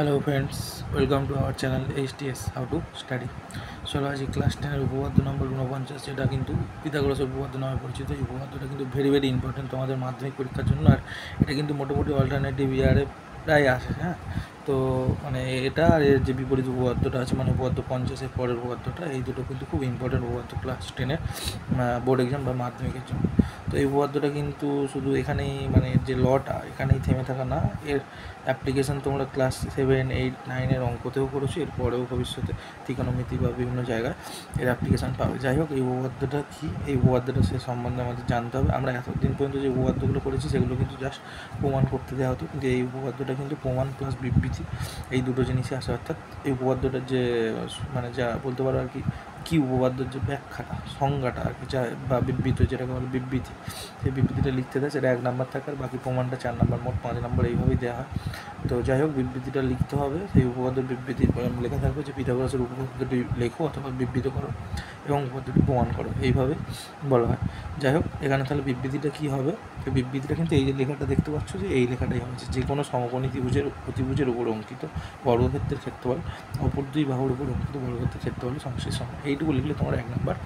Hello friends, welcome to our channel HTS how to study. চলো আজ class 10-এর উপপাদ্য নম্বর 49, যেটা কিন্তু পিথাগোরাসের উপপাদ্য নামে পরিচিত। এই উপপাদ্যটা কিন্তু ভেরি ইম্পর্টেন্ট তোমাদের মাধ্যমিক পরীক্ষার জন্য, আর এটা কিন্তু মোটামুটি অল্টারনেটিভ ইয়ারে প্রায় আসে। হ্যাঁ, তো মানে এটা আর এর যে বিপরীত উপপাদ্যটা আছে, মানে উপপাদ্য 50-এর পরের উপপাদ্যটা, এই দুটো কিন্তু খুব ইম্পর্টেন্ট উপপাদ্য ক্লাস 10-এর বোর্ড এক্সাম বা মাধ্যমিকের জন্য। তো এই উপপাদ্যটা কিন্তু শুধু এখানেই, মানে যে লটা এখানেই থেমে থাকা না, এর অ্যাপ্লিকেশান তোমরা ক্লাস 7, 8, 9-এর অঙ্কতেও করেছো, এর পরেও ভবিষ্যতে ত্রিকোণমিতি বা বিভিন্ন জায়গায় এর অ্যাপ্লিকেশান পাবে। যাই হোক, এই উপপাদ্যটা কী, এই উপপাদ্যটা সে সম্বন্ধে আমাদের জানতে হবে। আমরা এতদিন পর্যন্ত যে উপপাদ্যগুলো করেছি সেগুলো কিন্তু জাস্ট প্রমাণ করতে দেওয়া হতো, কিন্তু এই উপপাদ্যটা কিন্তু প্রমাণ প্লাস বিবৃতি এই দুটো জিনিসই আসে। অর্থাৎ এই উপপাদ্যটার যে মানে যা বলতে পারো আর কি, কী উপপাদ্যের যে ব্যাখ্যাটা, সংজ্ঞাটা আর কি, যা বা বিবৃতি, যেটাকে বলে বিবৃতি, সেই বিবৃতিটা লিখতে দেয়, সেটা 1 নাম্বার থাকে, আর বাকি প্রমাণটা 4 নাম্বার, মোট 5 নাম্বার এইভাবেই দেওয়া হয়। তো যাই হোক, বিবৃতিটা লিখতে হবে। সেই উপপাদ্যের বিবৃতি লেখা থাকবে যে পিথাগোরাসের উপপাদ্যটি লেখো অথবা বিবৃত করো এবং উপপাদ্যটি প্রমাণ করো, এইভাবে বলা হয়। যাই হোক, এখানে তাহলে বিবৃতিটা কী হবে? তো বিবৃতিটা কিন্তু এই যে লেখাটা দেখতে পাচ্ছ, যে এই লেখাটাই হবে, যে কোনো সমকোণী ত্রিভুজের অতিভুজের উপর অঙ্কিত বর্গক্ষেত্রের ক্ষেত্রফল অপর দুই বাহুর উপর অঙ্কিত বর্গক্ষেত্রের ক্ষেত্রফলের সংশ্লিষ্ট সমান। এইটুকু লিখলে তোমরা 1 নাম্বার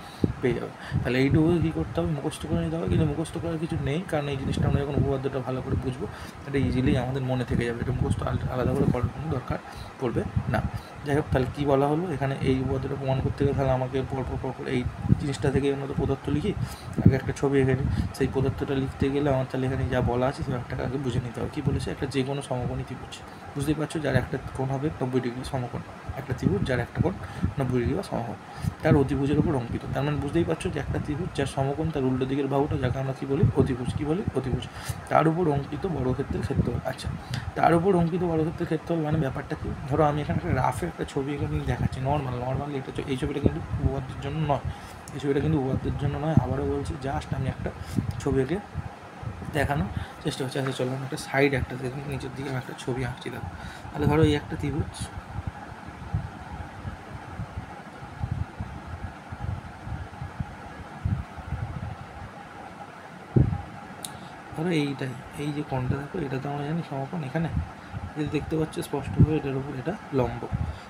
পেয়ে যাবে। তাহলে এইটুকু কী করতে হবে? মুখস্থ করে নিতে হবে। কিন্তু মুখস্থ করার কিছু নেই, কারণ এই জিনিসটা আমরা যখন উপপাদ্যটা ভালো করে বুঝবো, এটা ইজিলি আমাদের মনে থেকে যাবে। এটা মুখস্থ আলাদা করে করার কোনো দরকার পড়বে না। যাই হোক, তাহলে কী বলা হলো এখানে? এই উপপাদ্যটা প্রমাণ করতে গেলে তাহলে আমাকে পরপর এই জিনিসটা থেকে আমরা তো পদার্থ লিখি, আগে একটা ছবি এঁকে নিই। সেই পদার্থটা লিখতে গেলে আমার তাহলে এখানে যা বলা আছে সেই একটাকে আগে বুঝে নিতে হবে। কী বলেছে? একটা যে কোনো সমকোণী ত্রিভুজ, বুঝতেই পারছো, যার একটা কোণ হবে 90 ডিগ্রি সমকোণ। একটা ত্রিভুজ যার একটা কোণ 90 ডিগ্রি বা সমকোণ, তার অতিভুজের উপর অঙ্কিত। তার মানে বুঝতেই পারছো যে একটা ত্রিভুজ যার সমকোণ, তার উল্টো দিকের বাহুটা, যাকে আমরা কী বলি? অতিভুজ। কী বলি? অতিভুজ। তার উপর অঙ্কিত বর্গক্ষেত্রের ক্ষেত্রফল। আচ্ছা, তার উপর অঙ্কিত বর্গক্ষেত্রের ক্ষেত্রফল মানে ব্যাপারটা কি? ধরো আমি এখানে একটা রাফে একটা ছবি এখানে দেখাচ্ছি, নর্মালি এটা, এই ছবিটা কিন্তু উপপাদ্যের জন্য নয়। এই ছবিটা কিন্তু উপপাদ্যের জন্য নয়, আবারও বলছি, জাস্ট আমি একটা ছবি এঁকে দেখানোর চেষ্টা করছি। আচ্ছা চলো, আমি একটা সাইড একটা নিচের দিকে আমি একটা ছবি আঁকছি। দেখো, তাহলে ধরো এই একটা ত্রিভুজ, ধরো এইটাই, এই যে কোণটা দেখো, এটা তো আমরা জানি সমকোণ। এখানে যদি দেখতে পাচ্ছ স্পষ্টভাবে, এটার উপর এটা লম্ব।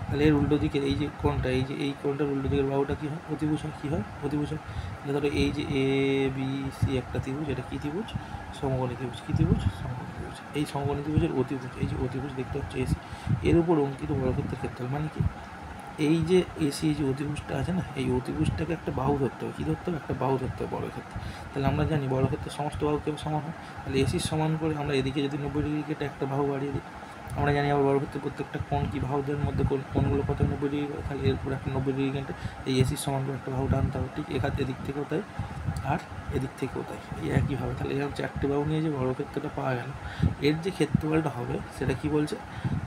তাহলে এর উল্টো দিকে এই যে কোণটা, এই যে এই কোণটার উল্টো দিকের বাহুটা কী হয়? অতিভুজ হয়। কী হয়? অতিভুজ হয়। তাহলে ধরো এই যে ABC একটা ত্রিভুজ, এটা কী ত্রিভুজ? সমকোণী ত্রিভুজ। কী ত্রিভুজ? সমকোণী ত্রিভুজ। এই সমকোণী ত্রিভুজের অতিভুজ, এই যে অতিভুজ দেখতে পাচ্ছ AC, এর উপর অঙ্কিত বর্গক্ষেত্রের ক্ষেত্রফল মানে কি? এই যে এসি, এই যে অতিভুজটা আছে না, এই অতিভুজটাকে একটা বাহু ধরতে হবে। কী ধরতে হবে? একটা বাহু ধরতে হবে বর্গক্ষেত্রে। তাহলে আমরা জানি বর্গক্ষেত্রের সমস্ত বাহু কেউ সমান হয়। তাহলে এসির সমান করে আমরা এদিকে যদি 90 ডিগ্রি কেটে একটা বাহু বাড়িয়ে দিই, আমরা জানি আবার বর্গক্ষেত্রের প্রত্যেকটা কোণ কি, বাহুদের মধ্যে কোণগুলো কত? 90 ডিগ্রি করে। তাহলে এরপর একটা 90 ডিগ্রি কেটে এই এসির সমান করে একটা বাহু টানতে হবে। ঠিক এদিক থেকেও তাই, আর এদিক থেকেও তাই, এই একইভাবে। তাহলে এরকম 4টে বাহু নিয়ে যে বর্গক্ষেত্রটা পাওয়া গেল, এর যে ক্ষেত্রফলটা হবে সেটা কি বলছে?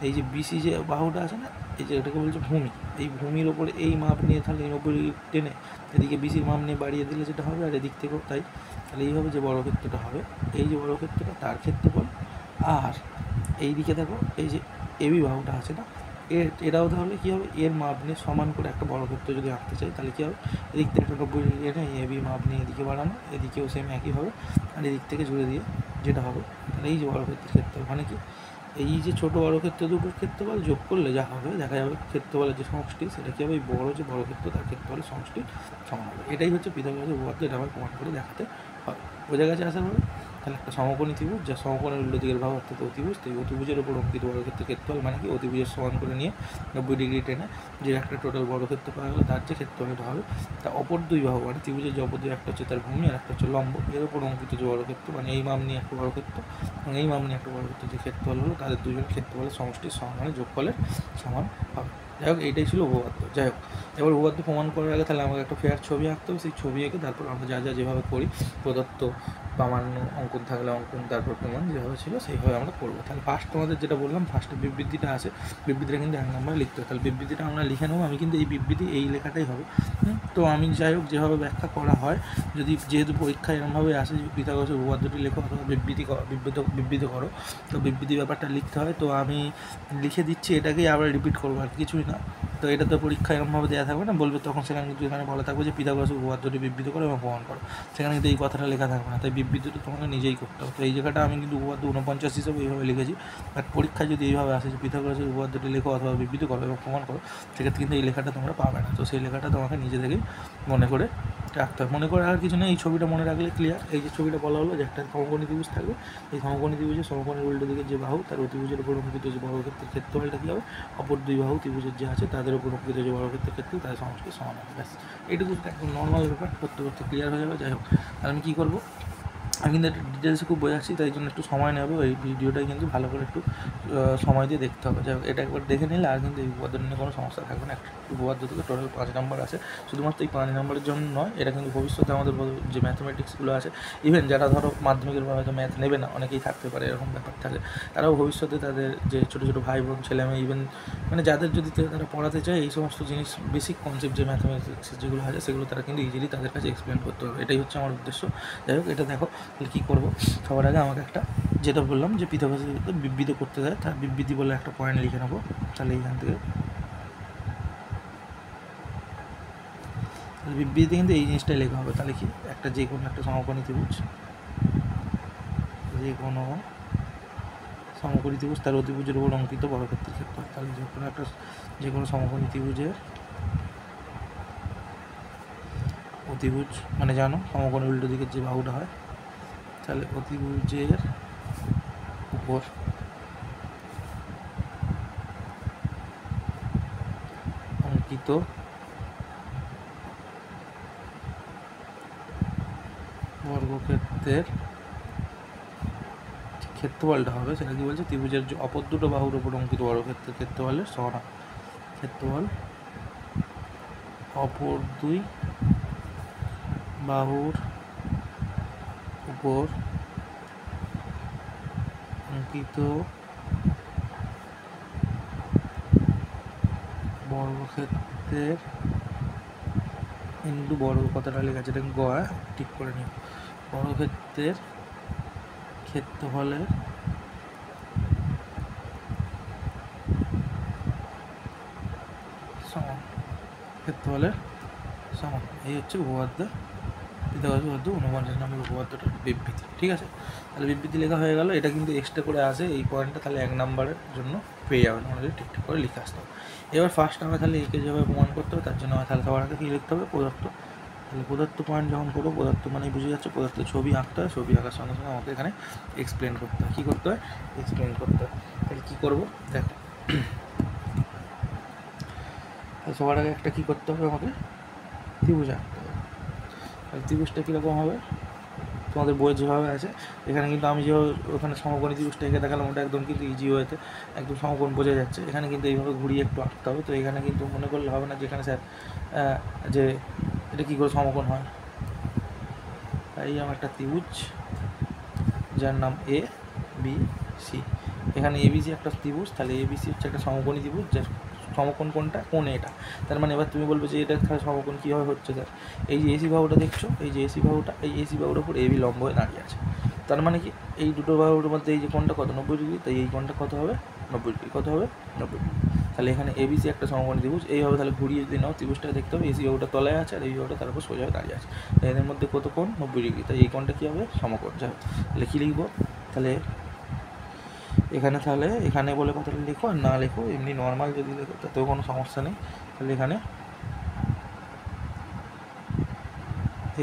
এই যে বিসি যে বাহুটা আছে না, এই যে এটাকে বলছে ভূমি। এই ভূমির ওপরে এই মাপ নিয়ে, তাহলে এই 90 ডিগ্রি টেনে এদিকে বিসির মাপ নিয়ে বাড়িয়ে দিলে যেটা হবে, আর এদিক থেকেও তাই। তাহলে এইভাবে যে বর্গক্ষেত্রটা হবে, এই যে বর্গক্ষেত্রটা, তার ক্ষেত্রফল। আর এই দিকে দেখো, এই যে এবি বাহুটা আছে না, এটাও তাহলে কী হবে? এর মাপ নিয়ে সমান করে একটা বর্গক্ষেত্র যদি আঁকতে চাই, তাহলে কী হবে? এদিক থেকে একটা 90 ডিগ্রি এনে এবি মাপ নিয়ে এদিকে বাড়ানো, এদিকেও সেম একই হবে, আর এদিক থেকে জুড়ে দিয়ে যেটা হবে, তাহলে এই যে বর্গক্ষেত্রের ক্ষেত্রফল মানে কি? এই যে ছোটো বর্গক্ষেত্র দুটোর ক্ষেত্রফল যোগ করলে যা হবে, দেখা যাবে ক্ষেত্রফলের যে সমষ্টি, সেটা কী হবে? এই বড় যে বর্গক্ষেত্র, তার ক্ষেত্রফলের সমষ্টি সমান হবে। এটাই হচ্ছে পিথাগোরাসের উপপাদ্য। এটা আমার প্রমাণ করে দেখাতে হবে। বোঝা গেছে আশা করি? তাহলে একটা সমকোণী ত্রিভুজ, যা সমকোণের উল্টো দিকের বাহু অর্থাৎ অতিভুজ, তো এই অতিভুজের উপর অঙ্কিত বর্গক্ষেত্রের ক্ষেত্রফল মানে কি? অতিভুজের সমান করে নিয়ে 90 ডিগ্রি টেনে যে একটা টোটাল বর্গক্ষেত্র পাওয়া গেলো, তার যে ক্ষেত্রফলটা হবে, তা অপর দুই বাহু, মানে ত্রিভুজের যে অপর দুই, একটা হচ্ছে তার ভূমি আর একটা হচ্ছে লম্ব, এর উপর অঙ্কিত যে বর্গক্ষেত্র, মানে এই মাপ নিয়ে একটা বর্গক্ষেত্র এবং এই মাপ নিয়ে একটা বর্গক্ষেত্র, যে ক্ষেত্রফল হলো, তাদের দুজনের ক্ষেত্রফলের সমষ্টির সমান, মানে যোগফলের সমান হবে। যাই হোক, এইটাই ছিল উপপাদ্য। যাই হোক, এবার উপপাদ্য প্রমাণ করার আগে তাহলে আমাকে একটা ফেয়ার ছবি আঁকতে হবে। সেই ছবি এঁকে তারপর আমরা যা যেভাবে করি, প্রদত্ত প্রামাণ্য অঙ্কন থাকলে অঙ্কন, তারপর প্রমাণ যেভাবে ছিল সেইভাবে আমরা করবো। তাহলে ফার্স্ট তোমাদের যেটা বললাম, ফার্স্টে বিবৃতিটা আছে, বিবৃতিটা কিন্তু 1 নম্বরে লিখতে হবে। তাহলে বিবৃতিটা আমরা লিখে নেবো। আমি কিন্তু এই বিবৃতি, এই লেখাটাই হবে। তো আমি যাই হোক, যেভাবে ব্যাখ্যা করা হয়, যেহেতু পরীক্ষায় এরকমভাবে আসে যে পিথাগোরাসের উপপাদ্যটি লেখো অথবা বিবৃত করো, তো বিবৃতি ব্যাপারটা লিখতে হয়। তো আমি লিখে দিচ্ছি, এটাকেই আবার রিপিট করবো, আর কিছুই না। তো এটা তো পরীক্ষা এরকমভাবে দেওয়া থাকবে না, বলবে তখন সেখানে কিন্তু এখানে বলা থাকবে যে পিথাগোরাসের উপপাদ্যটি বিবৃত করো এবং প্রমাণ করো, সেখানে কিন্তু এই কথাটা লেখা থাকবে না, তাই বিবৃতিটা তোমাকে নিজেই করতে হবে। তো এই জায়গাটা আমি কিন্তু উপপাদ্য 49 হিসেবে এইভাবে লিখেছি, বাট পরীক্ষায় যদি এইভাবে আসে যে পিথাগোরাসের উপপাদ্যটি লেখো অথবা বিবৃত করো এবং প্রমাণ করো, সেক্ষেত্রে কিন্তু এই লেখাটা তোমরা পাবে না। তো সেই লেখাটা তোমাকে নিজে থেকেই মনে করে রাখতে হবে। মনে করে আর কিছু নেই, এই ছবিটা মনে রাখলে ক্লিয়ার। এই যে ছবিটা বলা হলো যে একটা সমকোণী ত্রিভুজ থাকবে, এই সমকোণী ত্রিভুজের সমকোণের উল্টো দিকের যে বাহু তার অতিভুজের উপর অঙ্কিত যে বর্গক্ষেত্রের ক্ষেত্রফলটা কী হবে, অপর দুই বাহু ত্রিভুজের যে আছে তাদের উপর অঙ্কিত যে বর্গক্ষেত্রের ক্ষেত্রে তাদের সমষ্টি সমান হবে। ব্যাস, এইটুকু একদম নর্মাল ব্যাপার, করতে করতে ক্লিয়ার হয়ে যাবে। যাই হোক, আর আমি কী করবো, আমি কিন্তু একটু ডিটেলসে খুব বোঝাচ্ছি, তাই জন্য একটু সময় নেবে। এই ভিডিওটাই কিন্তু ভালো করে একটু সময় দিয়ে দেখতে হবে। যাই হোক, এটা একবার দেখে নিলে আর কিন্তু এই উপপাদ্য নিয়ে কোনো সমস্যা থাকবে না। একটা উপপাদ্য থেকে টোটাল 5 নাম্বার আছে, শুধুমাত্র এই 5 নাম্বারের জন্য নয়, এটা কিন্তু ভবিষ্যতে আমাদের যে ম্যাথমেটিক্সগুলো আছে, ইভেন যারা ধরো মাধ্যমিকের পর হয়তো ম্যাথ নেবে না, অনেকেই থাকতে পারে এরকম ব্যাপার থাকে, তারাও ভবিষ্যতে তাদের যে ছোটো ছোটো ভাই বোন ছেলেমেয়ে, ইভেন মানে যাদের যদি তারা পড়াতে চায়, এই সমস্ত জিনিস বেসিক কনসেপ্ট যে ম্যাথমেটিক্স যেগুলো আছে সেগুলো তারা কিন্তু ইজিলি তাদের কাছে এক্সপ্লেন করতে হবে। এটাই হচ্ছে আমার উদ্দেশ্য। যাই হোক, এটা দেখো তাহলে কী করবো, সবার আগে আমাকে একটা যেটা বললাম যে পিথাগোরাসের বিবৃতি করতে দেয়, তার বিবৃতি বলে একটা পয়েন্ট লিখে নেবো। তাহলে এইখান থেকে বিবৃতি কিন্তু এই জিনিসটাই লেখা হবে। তাহলে কি, একটা যে কোনো একটা সমকোণী ত্রিভুজ, যে কোনো সমকোণী ত্রিভুজ তার অতিভুজের উপর অঙ্কিত বর্গক্ষেত্রের ক্ষেত্রফল। তাহলে যে কোনো সমকোণী ত্রিভুজের অতিভুজ মানে জানো সমকোণের উল্টো দিকের যে বাহুটা হয়, তাহলে অতিভুজের উপর অঙ্কিত বর্গক্ষেত্রের ক্ষেত্রফলটা হবে, সেটা কি বলছে, ত্রিভুজের যে অপর দুটো বাহুর উপর অঙ্কিত বর্গক্ষেত্রের ক্ষেত্রফলের সমান। ক্ষেত্রফল অপর দুই বাহুর উপর অঙ্কিত বর্গক্ষেত্রের কিন্তু বর্গ কথাটা লেখা আছে, এটা গয়া ঠিক করে নিও, বর্গক্ষেত্রের ক্ষেত্রফলের সমান, ক্ষেত্রফলের সমান। এই হচ্ছে উপপাদ্য, পিথাগোরাসের উপপাদ্য 49 নম্বর উপপাদ্যটার বিবৃতি। ঠিক আছে, তাহলে বিবৃতি লেখা হয়ে গেল। এটা কিন্তু এক্সট্রা করে আসে এই পয়েন্টটা, তাহলে 1 নম্বরের জন্য পেয়ে যাবেন, আমাদের ঠিকঠাক করে লিখে আসতে হবে। এবার ফার্স্ট আমরা তাহলে একে যেভাবে প্রমাণ করতে হবে, তার জন্য আমার তাহলে সবার আগে কী লিখতে হবে, প্রদত্ত। তাহলে প্রদত্ত পয়েন্ট যখন করবো, প্রদত্ত মানেই বুঝে যাচ্ছে প্রদত্ত ছবি আঁকতে হয়, ছবি আঁকার সঙ্গে সঙ্গে আমাকে এখানে এক্সপ্লেন করতে হয়। কী করতে হয়, এক্সপ্লেন করতে হয়। তাহলে কী করবো দেখো, তাহলে সবার আগে একটা কী করতে হবে, আমাকে ত্রিভুজ আঁকতে হবে। তাহলে ত্রিভুজটা কীরকম হবে, তোমাদের বইয়ে যেভাবে আছে, এখানে কিন্তু আমি যেভাবে ওখানে সমকোণী ত্রিভুজটা এঁকে দেখালাম, ওটা একদম কিন্তু ইজি হয়েছে, একদম সমকোণ বোঝা যাচ্ছে। এখানে কিন্তু এইভাবে ঘুরিয়ে একটু আঁকতে হবে। তো এখানে কিন্তু মনে করলে হবে না যেখানে স্যার যে এটা কী করে সমকোণ হয়। তাই আমার একটা ত্রিভুজ যার নাম এ বি সি, এখানে এবিসি একটা ত্রিভুজ, তাহলে এবিসি হচ্ছে একটা সমকোণী ত্রিভুজ, যার সমকোণ কোনটা, কোণ এটা। তার মানে এবার তুমি বলবে যে এটা সমকোণ কীভাবে হচ্ছে স্যার, এই যে এসি বাহুটা দেখছো, এই যে এসি বাহুটা, এই এসি বাহুর উপর এবি লম্ব হয়ে দাঁড়িয়ে আছে। তার মানে কি, এই দুটো বাহুর মধ্যে এই যে কোণটা কত, 90 ডিগ্রি, তাই এই কোণটা কত হবে, 90 ডিগ্রি। কত হবে, 90 ডিগ্রি। তাহলে এখানে এবিসি একটা সমকোণী ত্রিভুজ, এইভাবে তাহলে ঘুরিয়ে যদি নাও ত্রিভুজটা দেখতে হবে, এসি বাহুটা তলায় আছে আর এই বাহুটা তার উপর সোজা হয়ে দাঁড়িয়ে আছে, তাই এদের মধ্যে কত কোণ, 90 ডিগ্রি, তাই এই কোণটা কী হবে, সমকোণ। যাই হোক, তাহলে কী লিখবো, তাহলে এখানে, তাহলে এখানে বলে কথাটা লেখো, আর না লেখো এমনি নর্মাল যদি লেখো তাতেও কোনো সমস্যা নেই। তাহলে এখানে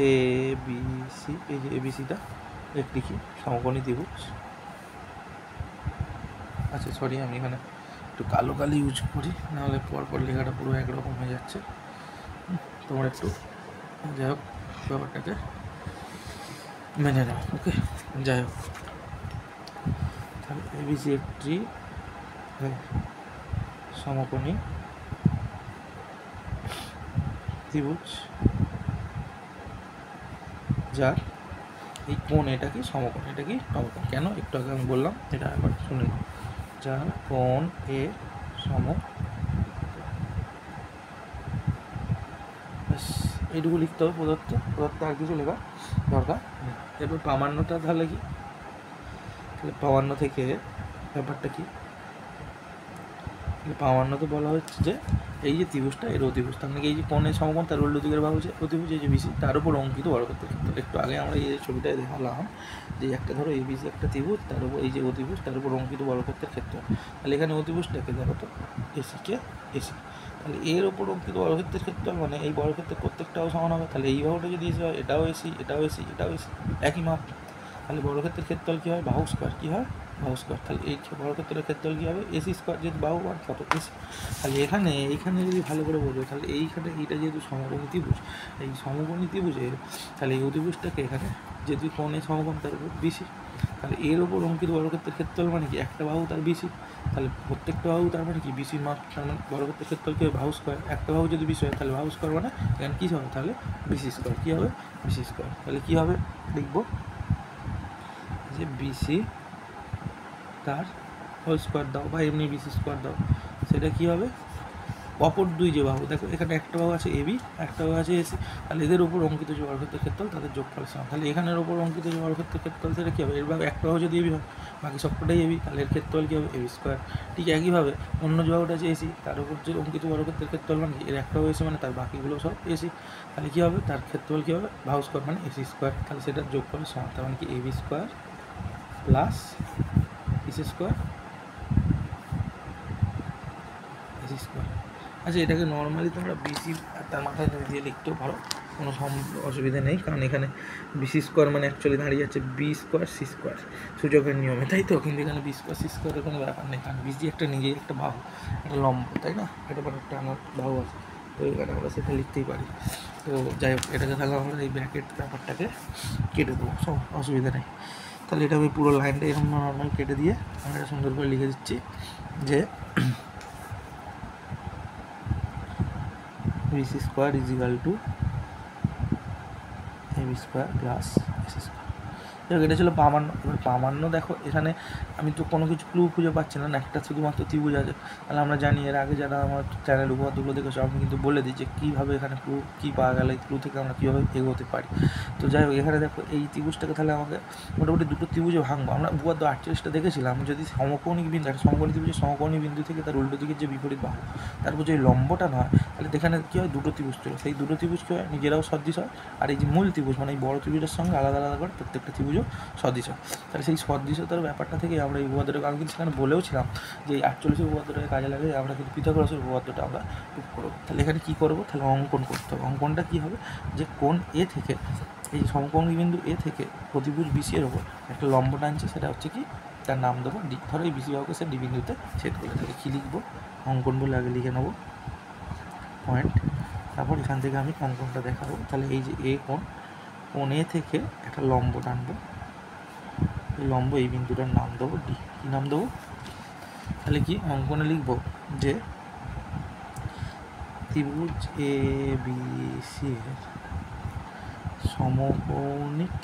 এ বি সি, এই যে এবিসিটা লিখি সমকোণী ত্রিভুজ। আচ্ছা সরি, আমি এখানে একটু কালো কালি ইউজ করি, নাহলে পরপর লেখাটা পুরো একরকম হয়ে যাচ্ছে। তোমরা একটু যাই হোক ব্যাপারটাকে মেনে নাও, ওকে। যাই হোক, তাহলে এবিসি একটি সমকোণী ত্রিভুজ যার এই কোণ এটা কি সমকোণ, এটা কি সমকোণ। কেন, একটু আগে আমি বললাম, এটা একবার শুনে নিই, যার কোণ এ সম, এইটুকু লিখতে হবে প্রদত্ত, আর কিছু লেখা দরকার নেই। এরপর প্রামাণ্যটা তাহলে কি, তাহলে প্রামাণ্য থেকে ব্যাপারটা কি, প্রামাণ্যতে বলা হচ্ছে যে এই যে ত্রিভুজটা এর অতিভুজ, তার মানে এই যে কোণের সমকোণ তার উল্টো দিকের বাহু যে অতিভুজ, এই যে বিসি তার উপর অঙ্কিত বর্গক্ষেত্রের ক্ষেত্রফল। একটু আগে আমরা এই ছবিটায় দেখালাম যে একটা ধরো এবিসি একটা ত্রিভুজ, তার উপর এই যে অতিভুজ তার উপর অঙ্কিত বর্গক্ষেত্রের ক্ষেত্রফল। তাহলে এখানে অতিভুজটাকে দেখো তো এসিকে এসি, তাহলে এর ওপর অঙ্কিত বর্গক্ষেত্রের ক্ষেত্রফল মানে এই বর্গক্ষেত্রের প্রত্যেকটাও সমান হবে। তাহলে এই বাহুটা যদি এসি হয় এটাও এসি, এটাও এসি, এটাও এসি, একই মাপ। তাহলে বর্গক্ষেত্রের ক্ষেত্রফল কী হয়? বাহু স্কোয়ার। কী হয়? বাহু স্কোয়ার। তাহলে এই বর্গক্ষেত্রের ক্ষেত্রফল কী হবে? এসি স্কোয়ার, যেহেতু বাহু আর কত এসি। তাহলে এইখানে যদি ভালো করে বোঝো, তাহলে এইখানে এইটা যেহেতু সমকোণী ত্রিভুজ, এই সমকোণী ত্রিভুজের তাহলে এই অতিভুজটাকে এখানে যেহেতু কোণের সমকোণ তার উপর বিসি, তাহলে এর ওপর অঙ্কিত বর্গক্ষেত্রের ক্ষেত্রফল মানে কি? একটা বাহু তার বিসি, তাহলে প্রত্যেকটা বাহু তার মানে কি? বিসির মাপ, তার মানে বর্গক্ষেত্রের ক্ষেত্রফল কী হবে? বাহু স্কোয়ার। একটা বাহু যদি বিসি হয় তাহলে বাহু স্কোয়ার মানে এখানে কী হবে? তাহলে বিসি স্কোয়ার। কী হবে? BC square. তাহলে কী হবে লিখবো যে বিসি তার হোল স্কোয়ার দাও বা এমনি বিসি স্কোয়ার দাও, সেটা কী হবে? অপর দুই যে বাহু, দেখো এখানে একটা বাহু আছে এবি, একটা বাহু আছে এসি, তাহলে এদের উপর অঙ্কিত যে বর্গক্ষেত্রের ক্ষেত্রফল তাদের যোগফল সমান। তাহলে এখানের উপর অঙ্কিত যে বর্গক্ষেত্রের ক্ষেত্রফল সেটা কী হবে? এর বাহু একটা বাহু যদি এবি হয়, বাকি সবকটাই এবি, তাহলে এর ক্ষেত্রফল কী হবে? AB square. ঠিক একইভাবে অন্য যে বাহুটা আছে এসি, তার উপর যে অঙ্কিত বর্গক্ষেত্রের ক্ষেত্রফল মানে এর একটা বাহু এসি মানে তার বাকিগুলো সব এসি, তাহলে কী হবে? তার ক্ষেত্রফল কী হবে? বাহু স্কোয়ার মানে এসি স্কোয়ার। তাহলে সেটার যোগফল সমান, তার মানে কি? AB square plus AC square AC square. আচ্ছা, এটাকে নর্মালি তোমরা বিসি তার মাথায় দিয়ে লিখতেও পারো, কোনো অসুবিধা নেই, কারণ এখানে বিসি স্কোয়ার মানে অ্যাকচুয়ালি দাঁড়িয়ে যাচ্ছে বি স্কোয়ার সি স্কোয়ার সূচকের নিয়মে, তাই তো? কিন্তু এখানে বি স্কোয়ার সি স্কোয়ারের কোনো ব্যাপার নেই, কারণ বিসি একটা নিজেই একটা বাহু, একটা লম্ব, তাই না? এটা পর একটা আমার বাহু আছে, তো এখানে আমরা সেটা লিখতেই পারি। তো যাই হোক, এটাকে তাহলে আমরা এই ব্র্যাকেট ব্যাপারটাকে কেটে দেবো, সব অসুবিধা নেই। তাহলে এটা আমি পুরো লাইনটা এরকম নর্মাল কেটে দিয়ে আমি এটা সুন্দর করে লিখে দিচ্ছি যে BC square is equal to AB square plus AC square. এটা ছিল প্রামাণ্য। এবার প্রামাণ্য দেখো, এখানে আমি তো কোনো কিছু ক্লু খুঁজে পাচ্ছি না, একটা শুধুমাত্র ত্রিভুজ আছে। তাহলে আমরা জানি, এর আগে যারা আমার চ্যানেল উপপাদ্যগুলো দেখেছো আমি কিন্তু বলে দিই যে কীভাবে এখানে ক্লু কী পাওয়া গেলে ক্লু থেকে আমরা কীভাবে এগোতে পারি। তো যাই হোক, এখানে দেখো এই ত্রিভুজটাকে তাহলে আমাকে মোটামুটি দুটো ত্রিভুজে ভাঙবো। আমরা উপপাদ্য 48টা দেখেছিলাম, যদি সমকোণী বিন্দু, একটা সমকোণী ত্রিভুজের সমকোণী বিন্দু থেকে তার উল্টো দিকের যে বিপরীত বাহু তারপর যে লম্বটা নয়, তাহলে এখানে কী হয়? দুটো ত্রিভুজ ছিল, সেই দুটো ত্রিভুজ কী হয়? নিজেরাও সদৃশ হয়, আর এই যে মূল ত্রিভুজ মানে এই বড় ত্রিভুজের সঙ্গে আলাদা আলাদা করে প্রত্যেকটা ত্রিভুজও সদৃশ হয়। তাহলে সেই সদৃশতার ব্যাপারটা থেকে আমরা এই উপপাদ্যটাকে, আমি কিন্তু সেখানে বলেওছিলাম যে এই 48 উপপাদ্যটাকে কাজে লাগে আমরা কিন্তু পিথাগোরাসের উপপাদ্যটা আমরা প্রুভ করবো। তাহলে এখানে কী করবো? তাহলে অঙ্কন করতে হবে। অঙ্কনটা কী হবে? যে কোণ এ থেকে, এই সমকোণী বিন্দু এ থেকে প্রতিভুজ বিসি এর ওপর একটা লম্ব টানছে, সেটা হচ্ছে কি? তার নাম দেবো ডি। ধরো এই বিসি বাহুকে সে ডি বিন্দুতে ছেদ করে, তাহলে কী লিখবো? অঙ্কন বলে আগে লিখে নেবো পয়েন্ট, তারপর এখান থেকে আমি অঙ্কনটা দেখাবো। তাহলে এই যে এ কোণ এ থেকে একটা লম্ব টানবো, এই লম্ব এই বিন্দুটার নাম দেবো ডি। কী নাম দেবো? তাহলে কি অঙ্কনে লিখব যে ত্রিভুজ এ বি সি এর সমকৌণিক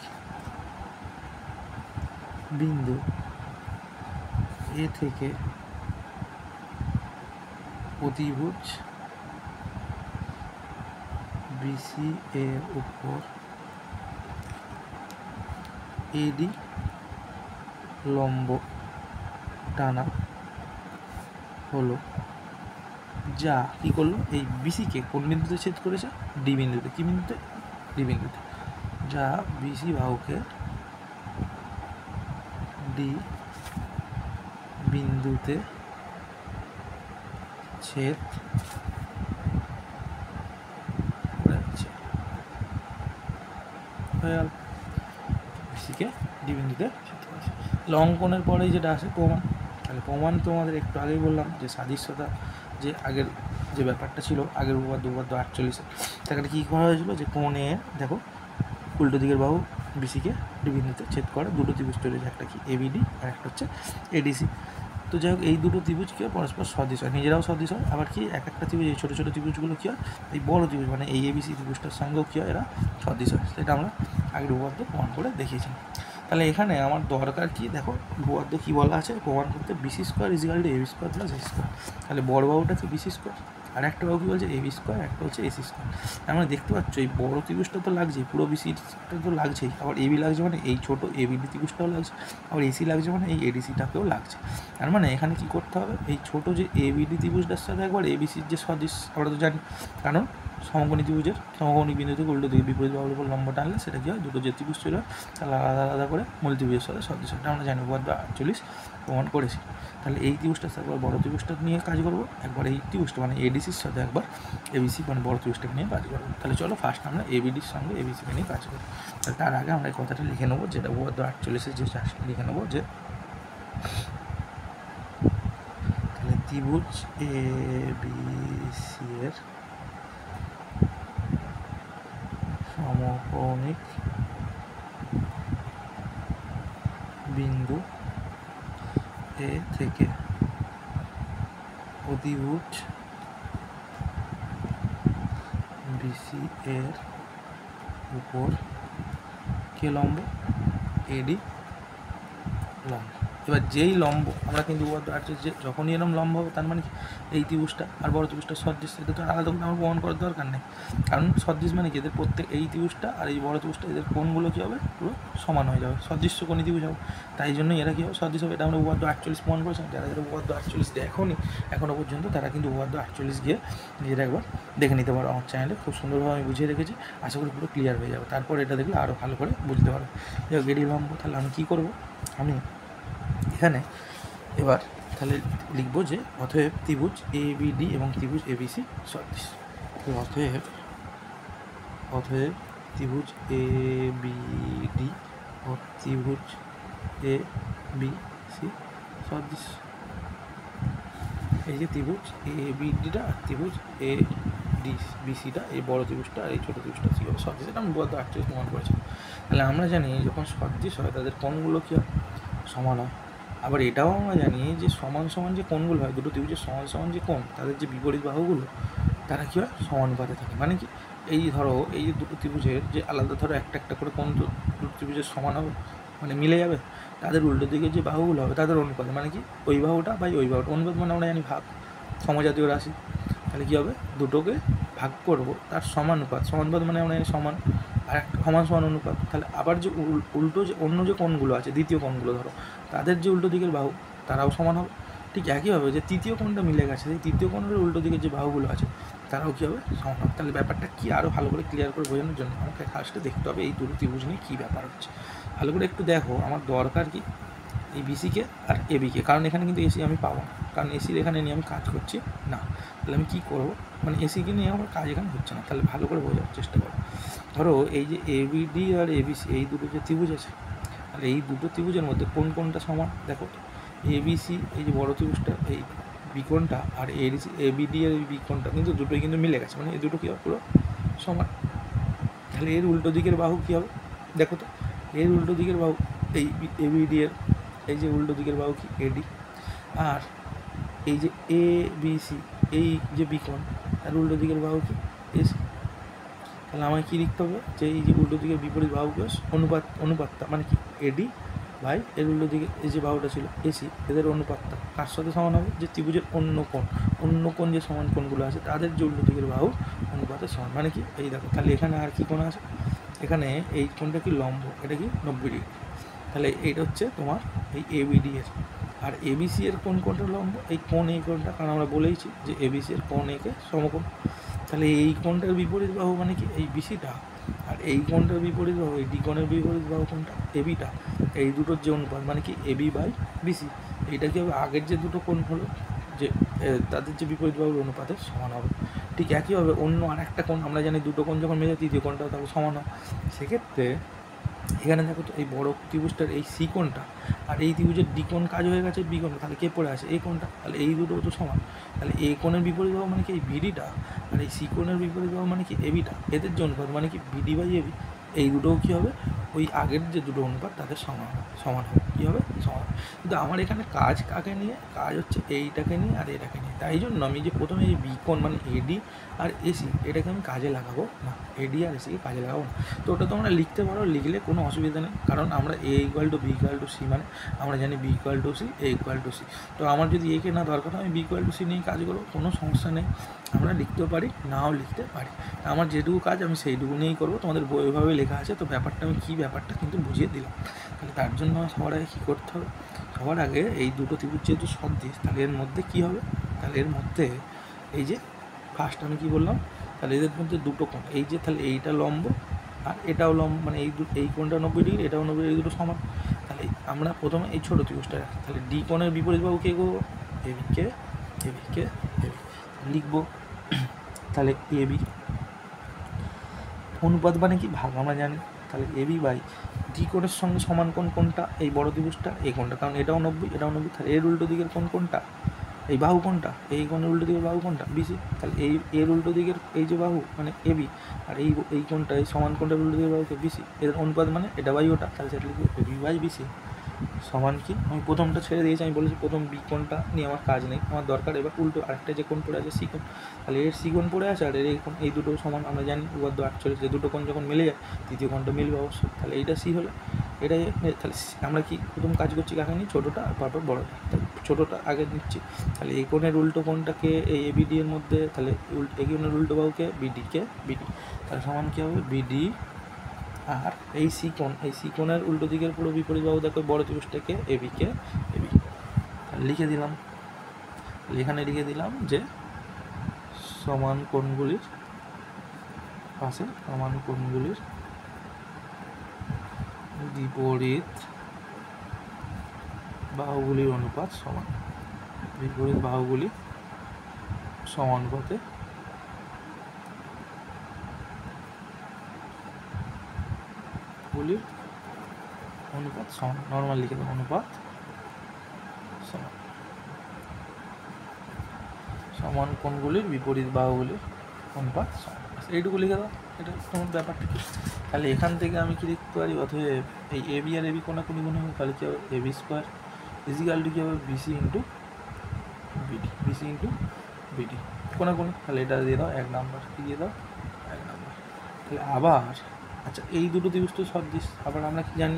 বিন্দু এ থেকে অতিভুজ বিসি এর উপর এডি লম্ব টানা হলো, যা কী করলো? এই বিসিকে কোন বিন্দুতে ছেদ করেছে? ডি বিন্দুতে। কী বিন্দুতে? ডি বিন্দুতে। যা বিসি বাহুকে ডি বিন্দুতে ছেদ করেছে। বিসিকে ডি বিন্দুতে ছেদ করেছে। অঙ্কনের পরেই যেটা আসে প্রমাণ। তাহলে প্রমাণ তোমাদের একটু আগেই বললাম যে সাদৃশ্যতা, যে আগের যে ব্যাপারটা ছিল আগের উপপাদ্য 48-এ, সেখানে কী করা হয়েছিল? যে কোণে দেখো উল্টো দিকের বাহু বিসিকে ডি বিন্দুতে ছেদ করে দুটো ত্রিভুজ তৈরি হয়েছে, একটা কি এবিডি আর একটা হচ্ছে এডিসি। তো যাই হোক, এই দুটো ত্রিভুজ কী হয়? পরস্পর সদৃশ হয়, নিজেরাও সদৃশ হয়, আবার কি এক একটা ত্রিভুজ, এই ছোটো ছোটো ত্রিভুজগুলো কী হয়? এই বড় ত্রিভুজ মানে এই এবিসি ত্রিভুজটার সঙ্গেও কী হয়? এরা সদৃশ হয়। সেটা আমরা আগের উপপাদ্য প্রমাণ করে দেখিয়েছিলাম। তাহলে এখানে আমার দরকার কি? দেখো উপপাদ্য কী বলা আছে প্রমাণ করতে, BC square is equal to AB square plus A square. তাহলে বড় বাহুটা কি? BC square. আর একটা বাহু কী বলছে এবি স্কোয়ার, একটা হচ্ছে এসি স্কোয়ার। তার মানে দেখতে পাচ্ছ এই বড় ত্রিভুজটা তো লাগছেই, পুরো বিসিটা তো লাগছেই, আবার এবি লাগছে মানে এই ছোটো এবিডি ত্রিভুজটাও লাগছে, আবার এসি লাগছে মানে এই এডিসিটাকেও লাগছে। তার মানে এখানে কী করতে হবে, এই ছোটো যে এবিডি ত্রিভুজটার সাথে একবার এবিসির যে সদৃশ আমরা তো জানি, কারণ সমকোণী ত্রিভুজের সমকোণী বিন্দু থেকে উল্টো দিকে বিপরীত বাহুর উপর লম্ব টানলে সেটা কী হয়, দুটো যে ত্রিভুজ ছিল তাহলে আলাদা আলাদা করে মূল ত্রিভুজের সাথে সদৃশ, এটা আমরা জানি উপপাদ্য 48 প্রমাণ করেছি। তাহলে এই ত্রিভুজটার সাথে একবার বড় ত্রিভুজটা নিয়ে কাজ করবো, একবার এই ত্রিভুজটা মানে এডিসির সাথে একবার এবিসি মানে বড় ত্রিভুজটাকে নিয়ে কাজ করবো। তাহলে চলো ফার্স্ট আমরা এবিডির সঙ্গে এবিসিকে নিয়ে কাজ করি। তাহলে তার আগে আমরা এই কথাটা লিখে নেবো, যেটা উপপাদ্য 48 যে লিখে নেবো যে তাহলে ত্রিভুজ এবিসি এর সমকৌণিক বিন্দু এ থেকে অতিভুজ বিসি এর উপর কে লম্ব, এডি লম্ব। এবার যেই লম্ব আমরা কিন্তু যে যখনই এরকম লম্ব হবে তার মানে কি এই ত্রিভুজটা আর বড় ত্রিভুজটা সদৃশ, এটা তো আলাদা করে আমার প্রমাণ করার দরকার নেই, কারণ সদৃশ মানে কি এদের প্রত্যেক এই ত্রিভুজটা আর এই বড় ত্রিভুজটা এদের কোণগুলো কী হবে, পুরো সমান হয়ে যাবে, সদৃশ্য কোণী ত্রিভুজ হবে, তাই জন্যই এরা কী হবে সদৃশ হবে। এটা আমরা উপপাদ্য 48 প্রমাণ করেছিলাম। যারা যারা উপপাদ্য 48 দেখোনি এখনও পর্যন্ত তারা কিন্তু উপপাদ্য 48 গিয়ে নিজেরা একবার দেখে নিতে পারো, আমার চ্যানেলে খুব সুন্দরভাবে আমি বুঝিয়ে রেখেছি, আশা করি পুরো ক্লিয়ার হয়ে যাবে, তারপর এটা দেখলে আরও ভালো করে বুঝতে পারবে। এডি লম্ব, তাহলে আমি কী করবো, আমি এখানে এবার তাহলে লিখবো যে অতএব ত্রিভুজ এবিডি এবং ত্রিভুজ এবিসি সদৃশ। অতএব ত্রিভুজ এবিডি ও ত্রিভুজ এবিসি সদৃশ। এই যে ত্রিভুজ এবিডিটা আর ত্রিভুজ বিসিটা, এই বড় ত্রিভুজটা আর এই ছোটো ত্রিভুজটা কী হবে সদৃশ, এটা আমি উপপাদ্য 48 প্রমাণ করেছি। তাহলে আমরা জানি যখন সদৃশ হয় তাদের কোণগুলো কী হয়, সমান হয়। আবার এটাও আমরা জানি যে সমান সমান যে কোণগুলো হয়, দুটো ত্রিভুজের সমান সমান যে কোণ, তাদের যে বিপরীত বাহুগুলো তারা কী হয়, সমানুপাতে থাকে। মানে কি, এই ধরো এই যে দুটো ত্রিভুজের যে আলাদা ধরো একটা একটা করে কোণ দুটো ত্রিভুজের সমান হবে, মানে মিলে যাবে, তাদের উল্টো দিকে যে বাহুগুলো হবে তাদের অনুপাত, মানে কি ওই বাহুটা বাই ওই বাহুটা, অনুপাত মানে আমরা জানি ভাগ, সমজাতীয় রাশি। তাহলে কী হবে, দুটোকে ভাগ করবো তার সমানুপাত, সমানুপাত মানে আমরা জানি সমান, আর একটা সমান সমান অনুপাত। তাহলে আবার যে উল্টো যে অন্য যে কোণগুলো আছে, দ্বিতীয় কোণগুলো ধরো তাদের যে উল্টো দিকের বাহু তারাও সমান হবে। ঠিক একইভাবে যে তৃতীয় কোণটা মিলে গেছে, সেই তৃতীয় কোণের উল্টো দিকের যে বাহুগুলো আছে তারাও কী হবে, সমান হবে। তাহলে ব্যাপারটা কি আরও ভালো করে ক্লিয়ার করে বোঝানোর জন্য আমাকে ফার্স্টে দেখতে হবে এই দুটো ত্রিভুজ নিয়ে কী ব্যাপার হচ্ছে। ভালো করে একটু দেখো, আমার দরকার কি এই বিসিকে আর এবিকে, কারণ এখানে কিন্তু এসি আমি পাবো না, কারণ এসির এখানে নিয়ে আমি কাজ করছি না। তাহলে আমি কী করবো, মানে এসিকে নিয়ে আমার কাজ এখানে হচ্ছে না। তাহলে ভালো করে বোঝার চেষ্টা করো। ধরো এই যে এবিডি আর এবিসি এই দুটো যে ত্রিভুজ আছে, তাহলে এই দুটো ত্রিভুজের মধ্যে কোন কোনটা সমান, দেখো এবিসি এই যে বড় ত্রিভুজটা এই বিকোণটা আর এবিডি আর এই বিকোণটা কিন্তু দুটোই কিন্তু মিলে গেছে, মানে এই দুটো কী হবে, পুরো সমান। তাহলে এর উল্টো দিকের বাহু কী হবে, দেখো তো এর উল্টো দিকের বাহু এই এবিডি এর এই যে উল্টো দিকের বাহু কি এডি, আর এই যে এ বিসি এই যে বিকোণ তার উল্টো দিকের বাহু কি এসি। তাহলে আমায় কী লিখতে হবে, যে এই যে উল্টো দিকের বিপরীত বাহুকে অনুপাতটা মানে কি এডি বাই এর উল্টো দিকে এই যে বাহুটা ছিল এসি, এদের অনুপাতটা কার সাথে সমান হবে, যে ত্রিভুজের অন্য কোণ যে সমান কোণগুলো আছে তাদের যে উল্টো দিকের বাহু অনুপাতের সমান। মানে কি এই দেখো, তাহলে এখানে আর কি কোণ আছে, এখানে এই কোণটা কি লম্ব, এটা কি 90 ডিগ্রি। তাহলে এইটা হচ্ছে তোমার এই এবিডি এর, আর এবিসি এর কোণটা লম্ব, এই কোণ এই কোণটা, কারণ আমরা বলেইছি যে এবিসি এর কোণ একে সমকোণ। তাহলে এই কোণটার বিপরীত বাহু মানে কি এই বিসিটা, আর এই কোণটার বিপরীত বাহু এই ডি কোণের বিপরীত বাহু কোণটা এবিটা, এই দুটোর যে অনুপাত মানে কি এবি বাই বিসি, এইটা কি হবে, আগের যে দুটো কোণ হলো যে তাদের যে বিপরীত বাহুর অনুপাতের সমান হবে। ঠিক একইভাবে অন্য আর একটা কোণ আমরা জানি দুটো কোণ যখন মিলে তৃতীয় কোণটা তাহলে সমান হয়। সেক্ষেত্রে এখানে দেখো তো এই বড় ত্রিভুজটার এই সি কোণটা আর এই ত্রিভুজের ডি কোণ কাজ হয়ে গেছে বি কোণ, তাহলে কে পড়ে আছে এই কোণটা, তাহলে এই দুটো তো সমান। তাহলে এই কোণের বিপরীত বাহু মানে কি এই বিডিটা, আর এই সি কোণের বিপরীত বাহু মানে কি এবিটা, এদের যে অনুপাত মানে কি বিডি বাই এবি, এই দুটোও কী হবে, ওই আগের যে দুটো অনুপাত তাদের সমান হবে কী হবে, সমান। কিন্তু আমার এখানে কাজ কাকে নিয়ে, কাজ হচ্ছে এইটাকে নিয়ে আর এটাকে নিয়ে। তাই জন্য আমি যে প্রথমে এই বি কোণ মানে এডি আর এসি এটাকে আমি কাজে লাগাবো না, এডি আর এসিকে কাজে লাগাবো না। তো ওটা তোমরা লিখতে পারো, লিখলে কোনো অসুবিধা নেই, কারণ আমরা A equal to B equal to C মানে আমরা জানি B equal to C, A equal to C. তো আমার যদি একে না দরকার হয় আমি বি ইকুয়াল টু সি নিয়ে কাজ করবো, কোনো সমস্যা নেই, আমরা লিখতেও পারি নাও লিখতে পারি। আমার যেটুকু কাজ আমি সেইটুকু নিয়েই করবো, তোমাদের বইভাবে লেখা আছে, তো ব্যাপারটা আমি কী ব্যাপারটা কিন্তু বুঝিয়ে দিলাম। তাহলে তার জন্য সবার আগে কী করতে হবে, সবার আগে এই দুটো ত্রিভুজ যেহেতু সদৃশ, তাহলে এর মধ্যে কী হবে, তাহলে এর মধ্যে এই যে ফার্স্ট আমি কি বললাম, তাহলে এদের মধ্যে দুটো কোণ, এই যে তাহলে এইটা লম্ব আর এটাও লম্ব, মানে এই কোণটা 90 ডিগ্রি, এটাও 90 ডিগ্রি, দুটো সমান। তাহলে আমরা প্রথমে এই ছোটো ত্রিভুজটা রাখি, তাহলে ডি কোণের বিপরীত বাহু কে করবো, এবিকে এবিকে এবি লিখবো। তাহলে এবি অনুপাত মানে কি, ভাগ আমরা জানি, তাহলে এবি বাই ডি কোণের সঙ্গে সমান কোণ কোনটা, এই বড় ত্রিভুজটা, এই কোণটা, কারণ এটাও 90 এটাও 90, তাহলে এর উল্টো দিকের কোণ কোনটা, এই বাহু কোনটা, এই কোণের উল্টো দিকের বাহু কোনটা, বিসি। তাহলে এই এর উল্টো দিকের এই যে বাহু মানে এবি, আর এই কোণটা, এই সমান কোণটার উল্টো দিকের বাহুকে বিসি, এর অনুপাত মানে এটা বাই ওটা, তাহলে সেটা লিখবো এবি বাই বিসি সমান কি, আমি প্রথমটা ছেড়ে দিয়েছি, আমি বলেছি প্রথম বি কোণটা নিয়ে আমার কাজ নেই, আমার দরকার এবার উল্টো আরেকটা যে কোণ পড়ে আছে সি কোণ, তাহলে এর সি কোণ পড়ে আছে আর এর এই কোণ, এই দুটো সমান আমরা জানি উপাদ্য 48, যে দুটো কোণ যখন মিলে যায় তৃতীয় কোণটা মিলবে অবশ্যই, তাহলে এইটা সি হলে এটাই। তাহলে আমরা কি প্রথম কাজ করছি কাকে নিই, ছোটোটা আর তারপর বড়োটা, তাহলে ছোটোটা আগে নিচ্ছি, তাহলে এই কোণের উল্টো কোণটাকে এই এবিডি এর মধ্যে, তাহলে এই কোণের উল্টো বাহুকে বিডিকে বিডি, তাহলে সমান কী হবে বিডি, আর এই সি কোণ, এই সি কোণের উল্টো দিকের পুরো বিপরীত বাহু দেখো বড় ত্রিভুজটাকে এবিকে এবি, লিখে দিলাম, এখানে লিখে দিলাম যে সমান কোণগুলির পাশে সমান কোণগুলির বিপরীত বাহুগুলির অনুপাত সমান, বিপরীত বাহুগুলি সমানুপাতে গুলির অনুপাত সমান, নর্মাল লিখে দেবো অনুপাত সমান, সমান কোণগুলির বিপরীত বাহুগুলির অনুপাত সমান, এইটুকু লিখে দাও, এটা তোমার ব্যাপারটা কি। তাহলে এখান থেকে আমি কি লিখতে পারি, অতএব এই এবি আর এবি কোণাকুনি গুণ হবে, তাহলে কী হবে এবি স্কোয়ার ইজিক্যাল টু কী হবে BC into BD, BC into BD কোণাকুনি, তাহলে এটা দিয়ে দাও 1 নাম্বার, কি দিয়ে দাও 1 নাম্বার। তাহলে আবার আচ্ছা এই দুটো ত্রিভুজ তো সদৃশ, আবার আমরা কি জানি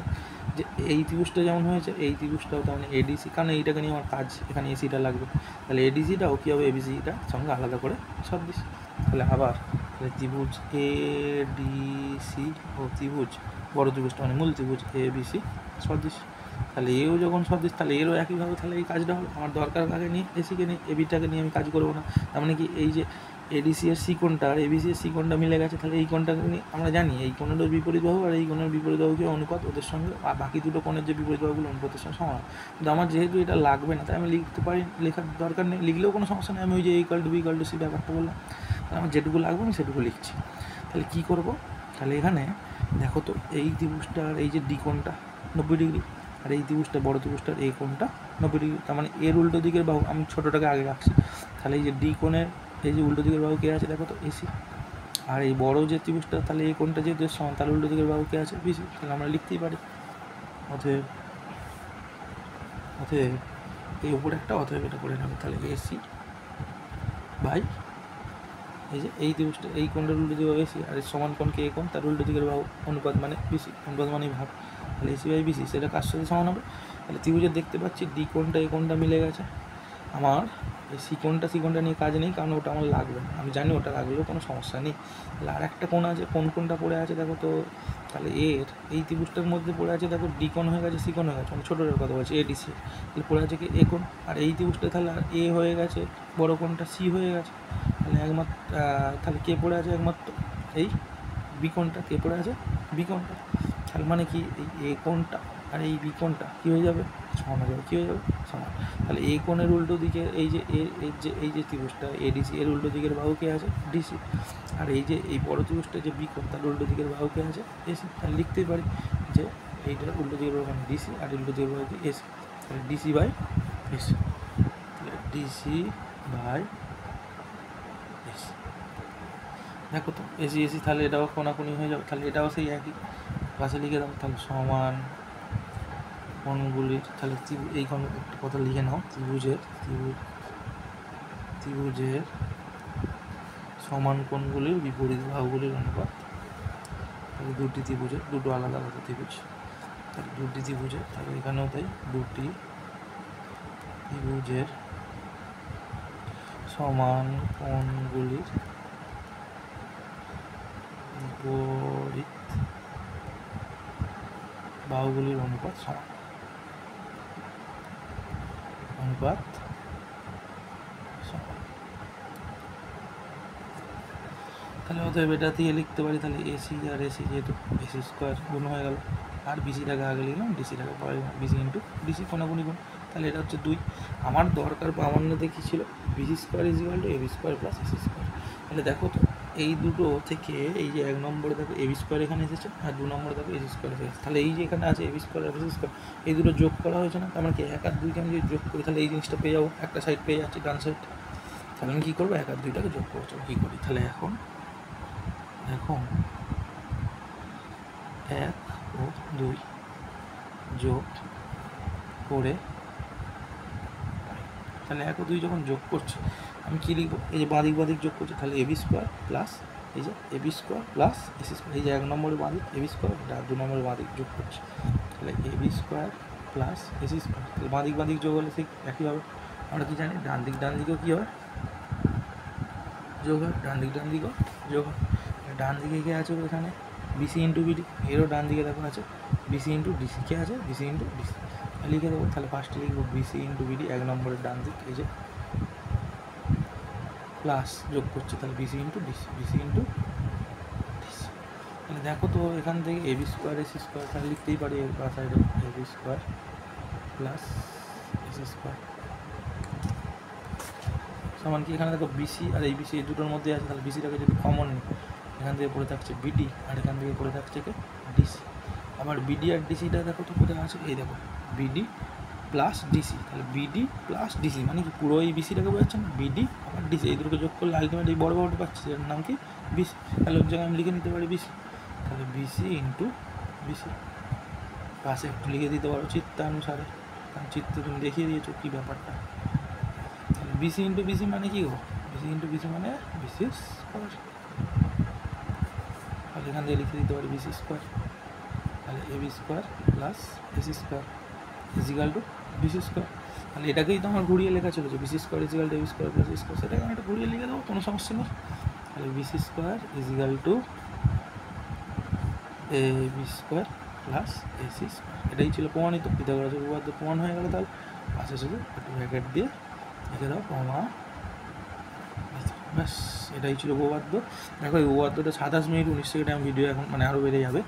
যে এই ত্রিভুজটা যেমন হয়েছে এই ত্রিভুজটাও তেমন এডিসি, কারণ এইটাকে নিয়ে আমার কাজ, এখানে এসিটা লাগবে, তাহলে এডিসিটাও কী হবে এবিসিটা সঙ্গে আলাদা করে সদৃশ। তাহলে আবার ত্রিভুজ এডিসি ও ত্রিভুজ বড় ত্রিভুজটা মানে মূল ত্রিভুজ এবিসি সদৃশ, তাহলে এও যখন সদৃশ তাহলে এরও একইভাবে তাহলে এই কাজটা হবে। আমার দরকার কাকে নিয়ে, এসিকে নিয়ে, এবিটাকে নিয়ে আমি কাজ করবো না, তার মানে কি এই যে এডিসি এর সি কোণটা আর এবিসি এর সি কোণটা মিলে গেছে, তাহলে এই কোণটাকে নিয়ে আমরা জানি এই কোণের বিপরীত বাহু আর এই কোণের বিপরীত বাহুকে অনুপাত ওদের সঙ্গে, আর বাকি দুটো কোণের যে বিপরীত বাহুগুলো অনুপাতের সঙ্গে সমান, কিন্তু আমার যেহেতু এটা লাগবে না তাই আমি লিখতে পারি, লেখার দরকার নেই, লিখলেও কোনো সমস্যা নেই, আমি ওই যে equal to B equal to C ব্যাপারটা বললাম, তাহলে আমার যেটুকু লাগবে আমি সেটুকু লিখছি। তাহলে কী করব, তাহলে এখানে দেখো তো এই ত্রিভুজটার এই যে ডি কোণটা 90 ডিগ্রি, আর এই ত্রিভুজটা বড় ত্রিভুজটার এই কোণটা 90 ডিগ্রি, তার মানে এর উল্টো দিকের বাহু আমি ছোটোটাকে আগে রাখছি, তাহলে এই যে ডি কোণের এই যে উল্টো দিকের বাহু কে আছে দেখো তো এসি, আর এই বড় যে ত্রিভুজটা তাহলে এই কোণটা যেহেতু সমান তাহলে উল্টো দিকের বাহু কে আছে বিসি, তাহলে আমরা লিখতেই পারি অতএব অতএব এই উপরে একটা অতএব এটা করে নেবে, তাহলে এসি বাই এই যে এই ত্রিভুজটা এই কোণটার উল্টো দিকে এসি, আর এই সমান কোণকে এই কোণ তার উল্টো দিকের বাহু অনুপাত মানে বিসি, অনুপাত মানেই ভাগ, তাহলে এসি বাই বিসি সেটা কার সাথে সমান হবে, তাহলে ত্রিভুজের দেখতে পাচ্ছি ডি কোণটা এই কোণটা মিলে গেছে, আমার এই সি কোণটা নিয়ে কাজ নেই, কারণ ওটা আমার লাগবে না, আমি জানি ওটা লাগলেও কোনো সমস্যা নেই। তাহলে আর একটা কোণ আছে, কোণটা পড়ে আছে দেখো তো, তাহলে এর এই ত্রিভুজটার মধ্যে পড়ে আছে দেখো ডি কোণ হয়ে গেছে সি কোণ হয়ে গেছে, মানে ছোটোটার কথা বলছি এডিসি, তাহলে পড়ে আছে কি এ কোণ, আর এই ত্রিভুজটা তাহলে আর এ হয়ে গেছে, বড় কোণটা সি হয়ে গেছে, তাহলে একমাত্র তাহলে কে পড়ে আছে একমাত্র এই বি কোণটা, কে পড়ে আছে বি কোণটা, তার মানে কি এই এ কোণটা আর এই বি কোণটা কী হয়ে যাবে সমান হয়ে যাবে, কী হয়ে যাবে সমান, তাহলে এই কোণের উল্টো দিকে এই যে এই যে ত্রিভুজটা এডিসি এর উল্টো দিকের বাহু কে আছে ডিসি, আর এই যে এই বড় ত্রিভুজটা যে বি কোণ তার উল্টো দিকের বাহু কে আছে এসি, তাহলে লিখতেই পারি যে এইটার উল্টো দিকের বাহু মানে ডিসি আর উল্টো দিকের বাহু কি এসি, তাহলে ডিসি বাই এসি, তাহলে ডিসি বাই এসি, দেখো তো এসি এসি তাহলে এটাও কোণাকুনি হয়ে যাবে, তাহলে এটাও সেই একই পাশে লিখে দাও, তাহলে সমান কোণগুলির, তাহলে এই কোণ একটা কথা লিখে নাও, ত্রিভুজ ত্রিভুজের সমান কোণগুলির বিপরীত বাহুগুলির অনুপাত। তাহলে দুটি ত্রিভুজের, দুটো আলাদা আলাদা ত্রিভুজ, তাহলে দুটি ত্রিভুজের, তাহলে এখানেও তাই দুটি ত্রিভুজের সমান কোণগুলির বিপরীত বাহুগুলির অনুপাত সমান, অনুপাত সমান। তাহলে অতএব এটা দিয়ে লিখতে পারি, তাহলে এসি আর এসি যেহেতু এসি স্কোয়ার গুণ হয়ে গেল, আর বিসিটাকে আগে লিখলাম, ডিসিটাকে পরে বিসি ইন্টু ডিসি কোনাগুনি গুণ, তাহলে এটা হচ্ছে 2। আমার দরকার প্রামাণ্যতে কী ছিল, BC square is equal to AB square plus AC square. তাহলে দেখো তো এই দুটো থেকে এই যে 1 নম্বরে দেখো এবি স্কোয়ার এখানে এসেছে, আর 2 নম্বরে দেখো এসি স্কোয়ার এসেছে, তাহলে এই যে এখানে আছে এবি স্কোয়ার আর এসি স্কোয়ার, এই দুটো যোগ করা হয়েছে না, তার মানে কি 1 আর 2কে আমি যদি যোগ করি তাহলে এই জিনিসটা পেয়ে যাবো, একটা সাইড পেয়ে যাচ্ছি ডান সাইড। তাহলে আমি কী করবো, 1 আর 2টাকে যোগ করবো, কী করি, তাহলে এখন 1 ও 2 যোগ করে, তাহলে 1 ও 2 যখন যোগ করছি আমি কী লিখবো, এই যে বাঁদিক বাঁদিক যোগ করছি, তাহলে এবি স্কোয়ার প্লাস এই যে AB square plus AC square, এই যে 1 নম্বরের বাঁদিক এবি স্কোয়ার, আর 2 নম্বরের বাঁদিক যোগ করছি, তাহলে AB square plus AC square. তাহলে বাঁদিক বাঁদিক যোগ হলে ঠিক একইভাবে আমরা কি জানি, ডান দিকেও কী হয়, যোগ হয়, ডান দিকেও যোগ হয়। ডান দিকে কে আছে এখানে, বিসি ইন্টু বিডি, এরও ডান দিকে দেখো আছে বিসি ইন্টু ডিসি, কে আছে বিসি ইন্টু ডিসি, লিখে দেবো। তাহলে ফার্স্টে লিখবো বিসি ইন্টু বিডি, 1 নম্বরের ডান দিক, এই যে প্লাস যোগ করছে, তাহলে BC into DC, BC into DC. তাহলে দেখো তো এখান থেকে এবি স্কোয়ার এসি স্কোয়ার, তাহলে লিখতেই পারি এর বা সাইডে AB square plus AC square সমান কি, এখানে দেখো বিসি আর এই বিসি এই দুটোর মধ্যে আছে, তাহলে বিসিটাকে যদি কমন নিই, এখান থেকে পড়ে থাকছে বিডি, আর এখান থেকে পড়ে থাকছে কি ডিসি। আবার বিডি আর ডিসিটা দেখো তো কোথায় আছে, এই দেখো বিডি প্লাস ডিসি, তাহলে বিডি প্লাস ডিসি মানে কি পুরো এই বিসিটাকে বোঝাচ্ছে না, বিডি আবার ডিসি, এই দুটোকে যোগ করলে আলটিমেট এই বড় বড়টা পাচ্ছি, এর নাম কি বিসি। তাহলে ওর জায়গায় আমি লিখে নিতে পারি বিসি, তাহলে বিসি ইন্টু বিসি, পাশে একটু লিখে দিতে পারো চিত্তানুসারে, কারণ চিত্তে তুমি দেখিয়ে দিয়েছো কী ব্যাপারটা। তাহলে বিসি ইন্টু বিসি মানে কি গো, বিসি ইন্টু বিসি মানে বিসি স্কোয়ার, তাহলে এখান থেকে লিখে দিতে পারি বিসি স্কোয়ার, তাহলে AB square plus AC square equal to BC square. তাহলে এটাকেই তো আমার ঘুরিয়ে লেখা চলেছে, BC square equal to AB square plus AC square, সেটাকে আমি একটা ঘুরিয়ে লিখে দেবো, কোনো সমস্যা নেই। তাহলে BC square equal to AB square plus AC square, এটাই ছিল প্রমাণিত, পিথাগোরাসের উপপাদ্য প্রমাণ হয়ে গেল। তাহলে পাশে শুধু একটু ব্র্যাকেট দিয়ে লিখে দাও প্রমাণ, ব্যাস এটাই ছিল উপপাদ্য। দেখো এই উপপাদ্যটা 27 মিনিট 19 সেকেন্ডে আমি ভিডিও এখন মানে আরও বেড়ে যাবে।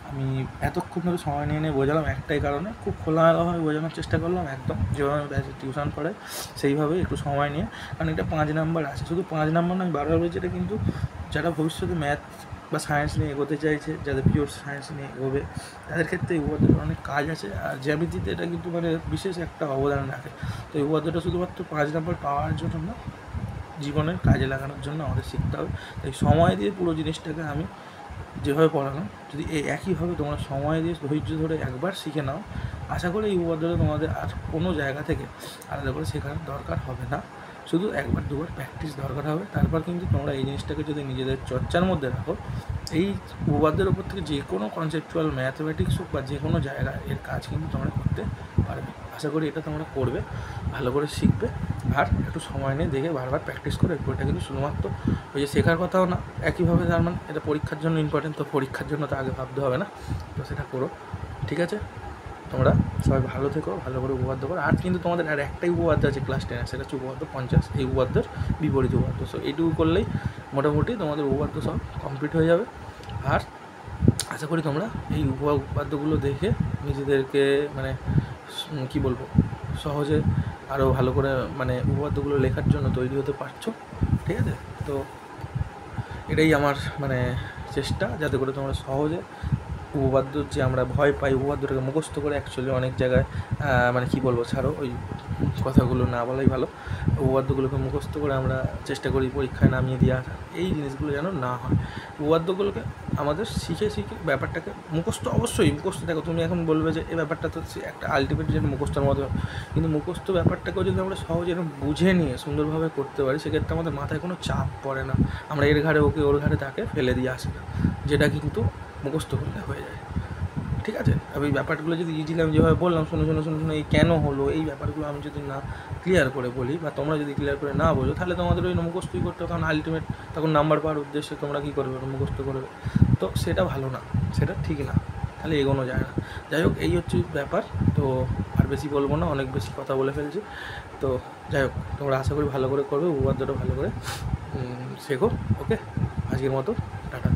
আমি এতক্ষণ ধরে সময় নিয়ে বোঝালাম একটাই কারণে, খুব খোলামেলাভাবে বোঝানোর চেষ্টা করলাম, একদম যেভাবে ব্যাচে টিউশন পড়ায় সেইভাবে একটু সময় নিয়ে, কারণ এটা 5 নাম্বার আছে, শুধু 5 নাম্বার নয়, বারবার বলছি এটা কিন্তু যারা ভবিষ্যতে ম্যাথ বা সায়েন্স নিয়ে এগোতে চাইছে, যাদের পিওর সায়েন্স নিয়ে এগোবে তাদের ক্ষেত্রে এই উপপাদ্যটার অনেক কাজ আছে, আর জ্যামিতিতে এটা কিন্তু মানে বিশেষ একটা অবদান রাখে। তো এই উপপাদ্যটা শুধুমাত্র 5 নাম্বার পাওয়ার জন্য না, জীবনের কাজে লাগানোর জন্য আমাদের শিখতে হবে। তাই সময় দিয়ে পুরো জিনিসটাকে আমি যেভাবে পড়ালাম, যদি এই একইভাবে তোমরা সময় দিয়ে ধৈর্য ধরে একবার শিখে নাও, আশা করি এই উপপাদ্যটা তোমাদের আর কোনো জায়গা থেকে আলাদা করে শেখার দরকার হবে না, শুধু একবার দুবার প্র্যাকটিস দরকার হবে। তারপর কিন্তু তোমরা এই জিনিসটাকে যদি নিজেদের চর্চার মধ্যে রাখো, এই উপপাদ্যের ওপর থেকে যে কোনো কনসেপচুয়াল ম্যাথমেটিক্স হোক বা যে কোনো জায়গায় এর কাজ কিন্তু তোমরা করতে পারবে। আশা করি এটা তোমরা করবে, ভালো করে শিখবে, আর একটু সময় নিয়ে দেখে বারবার প্র্যাকটিস করে। এটা কিন্তু শুধুমাত্র ওই যে শেখার কথাও না, একইভাবে তার মানে এটা পরীক্ষার জন্য ইম্পর্টেন্ট, তো পরীক্ষার জন্য তো আগে ভাবতে হবে না, তো সেটা করো, ঠিক আছে? তোমরা সবাই ভালো থেকো, ভালো করে উপপাদ্য করো। আর কিন্তু তোমাদের আর একটাই উপপাদ্য আছে ক্লাস 10, সেটা হচ্ছে উপপাদ্য 50, এই উপপাদ্যের বিপরীত উপপাদ্য। সো এইটুকু করলেই মোটামুটি তোমাদের উপপাদ্য সব কমপ্লিট হয়ে যাবে। আর আশা করি তোমরা এই উপপাদ্যগুলো দেখে নিজেদেরকে মানে কী বলবো, সহজে আরও ভালো করে মানে উপপাদ্যগুলো লেখার জন্য তৈরি হতে পারছো, ঠিক আছে? তো এটাই আমার মানে চেষ্টা, যাতে করে তোমরা সহজে উপপাদ্য যে আমরা ভয় পাই উপপাদ্যটাকে মুখস্থ করে, অ্যাকচুয়ালি অনেক জায়গায় মানে কী বলবো, ছাড়ো ওই কথাগুলো না বলাই ভালো, উপপাদ্যগুলোকে মুখস্থ করে আমরা চেষ্টা করি পরীক্ষায় নামিয়ে দিয়ে আসা, এই জিনিসগুলো যেন না হয়। উপপাদ্যগুলোকে আমাদের শিখে ব্যাপারটাকে মুখস্থ, অবশ্যই মুখস্থ। দেখো তুমি এখন বলবে যে এই ব্যাপারটা তো একটা আলটিমেট যেন মুখস্থর মতো, কিন্তু মুখস্থ ব্যাপারটাকেও যদি আমরা সহজে এরকম বুঝে নিয়ে সুন্দরভাবে করতে পারি, সেক্ষেত্রে আমাদের মাথায় কোনো চাপ পড়ে না। আমরা এর ঘাড়ে ওকে, ওর ঘাড়ে তাকে ফেলে দিয়ে আসি না, যেটা কিন্তু মুখস্থ করলে হয়ে যায়। ঠিক আছে? আমি এই ব্যাপারগুলো যদি ইজিলি আমি যেভাবে বললাম, শুনে এই কেন হলো, এই ব্যাপারগুলো আমি যদি না ক্লিয়ার করে বলি, বা তোমরা যদি ক্লিয়ার করে না বোঝো, তাহলে তোমাদের ওই মুখস্থই করতে হবে। কারণ আলটিমেট তখন নাম্বার পাওয়ার উদ্দেশ্যে তোমরা কী করবে, মুখস্থ করবে, তো সেটা ভালো না, সেটা ঠিক না, তাহলে এগোনো যায় না। যাই হোক, এই হচ্ছে ব্যাপার। তো আর বেশি বলবো না, অনেক বেশি কথা বলে ফেলছি। তো যাই হোক, তোমরা আশা করি ভালো করে করবে, উপপাদ্যটা ভালো করে শেখো। ওকে, আজকের মতো টাটা।